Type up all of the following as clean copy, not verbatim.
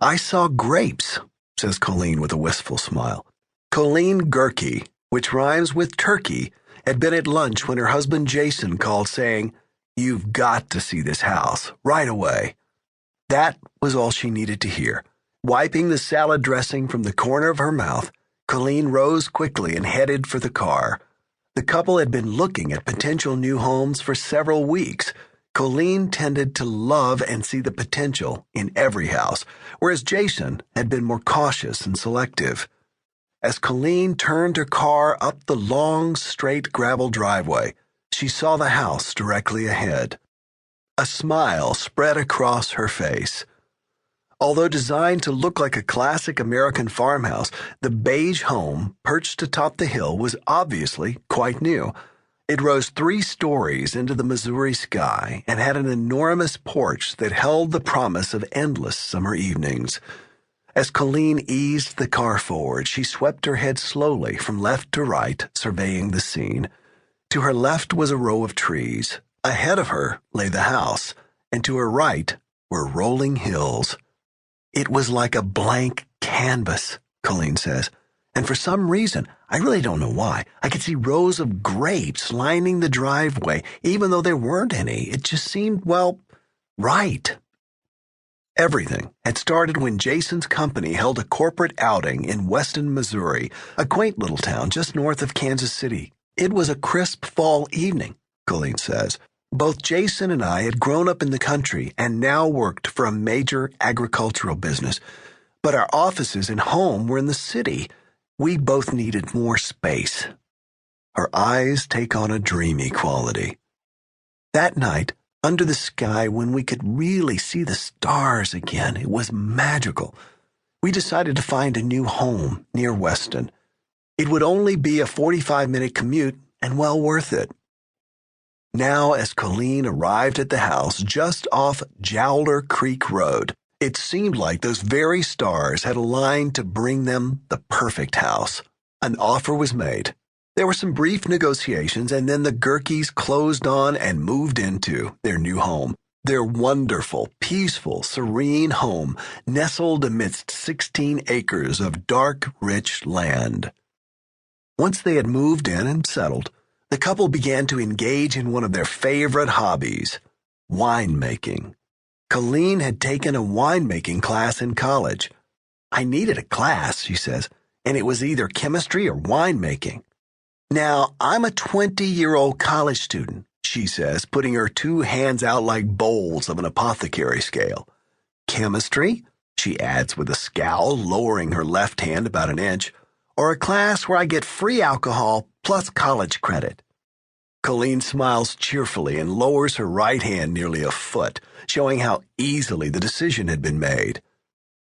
I saw grapes, says Colleen with a wistful smile. Colleen Gurkey, which rhymes with turkey, had been at lunch when her husband Jason called saying, "You've got to see this house, right away." That was all she needed to hear. Wiping the salad dressing from the corner of her mouth, Colleen rose quickly and headed for the car. The couple had been looking at potential new homes for several weeks. Colleen tended to love and see the potential in every house, whereas Jason had been more cautious and selective. As Colleen turned her car up the long, straight gravel driveway, she saw the house directly ahead. A smile spread across her face. Although designed to look like a classic American farmhouse, the beige home perched atop the hill was obviously quite new. It rose 3 stories into the Missouri sky and had an enormous porch that held the promise of endless summer evenings. As Colleen eased the car forward, she swept her head slowly from left to right, surveying the scene. To her left was a row of trees. Ahead of her lay the house, and to her right were rolling hills. It was like a blank canvas, Colleen says, and for some reason, I really don't know why, I could see rows of grapes lining the driveway, even though there weren't any. It just seemed, well, right. Everything had started when Jason's company held a corporate outing in Weston, Missouri, a quaint little town just north of Kansas City. It was a crisp fall evening, Colleen says. Both Jason and I had grown up in the country and now worked for a major agricultural business, but our offices and home were in the city. We both needed more space. Her eyes take on a dreamy quality. That night, under the sky, when we could really see the stars again, it was magical. We decided to find a new home near Weston. It would only be a 45-minute commute and well worth it. Now, as Colleen arrived at the house just off Jowler Creek Road, it seemed like those very stars had aligned to bring them the perfect house. An offer was made. There were some brief negotiations, and then the Gurkeys closed on and moved into their new home. Their wonderful, peaceful, serene home nestled amidst 16 acres of dark, rich land. Once they had moved in and settled, the couple began to engage in one of their favorite hobbies, winemaking. Colleen had taken a winemaking class in college. I needed a class, she says, and it was either chemistry or winemaking. Now, I'm a 20-year-old college student, she says, putting her 2 hands out like bowls of an apothecary scale. Chemistry, she adds with a scowl, lowering her left hand about an inch, or a class where I get free alcohol plus college credit. Colleen smiles cheerfully and lowers her right hand nearly a foot, showing how easily the decision had been made.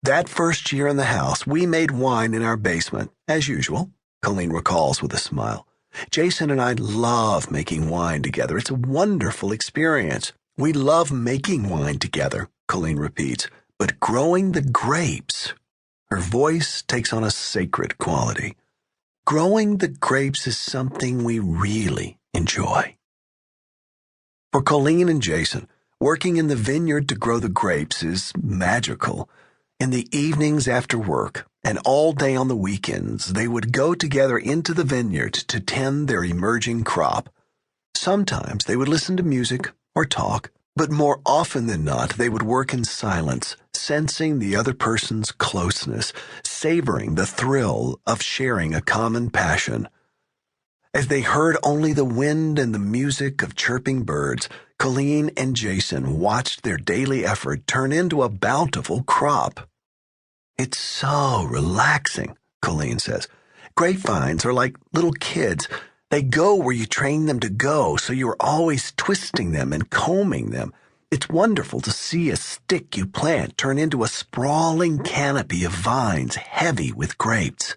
That first year in the house, we made wine in our basement, as usual, Colleen recalls with a smile. Jason and I love making wine together. It's a wonderful experience. We love making wine together, Colleen repeats, but growing the grapes. Her voice takes on a sacred quality. Growing the grapes is something we really enjoy. For Colleen and Jason, working in the vineyard to grow the grapes is magical. In the evenings after work and all day on the weekends, they would go together into the vineyard to tend their emerging crop. Sometimes they would listen to music or talk, but more often than not, they would work in silence, sensing the other person's closeness, savoring the thrill of sharing a common passion. As they heard only the wind and the music of chirping birds, Colleen and Jason watched their daily effort turn into a bountiful crop. It's so relaxing, Colleen says. Grapevines are like little kids. They go where you train them to go, so you're always twisting them and combing them. It's wonderful to see a stick you plant turn into a sprawling canopy of vines heavy with grapes.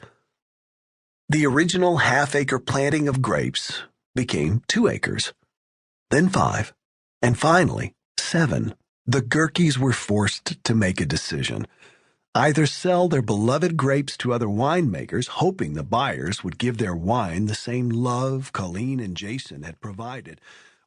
The original half-acre planting of grapes became 2 acres, then 5, and finally 7. The Gurkeys were forced to make a decision. Either sell their beloved grapes to other winemakers, hoping the buyers would give their wine the same love Colleen and Jason had provided,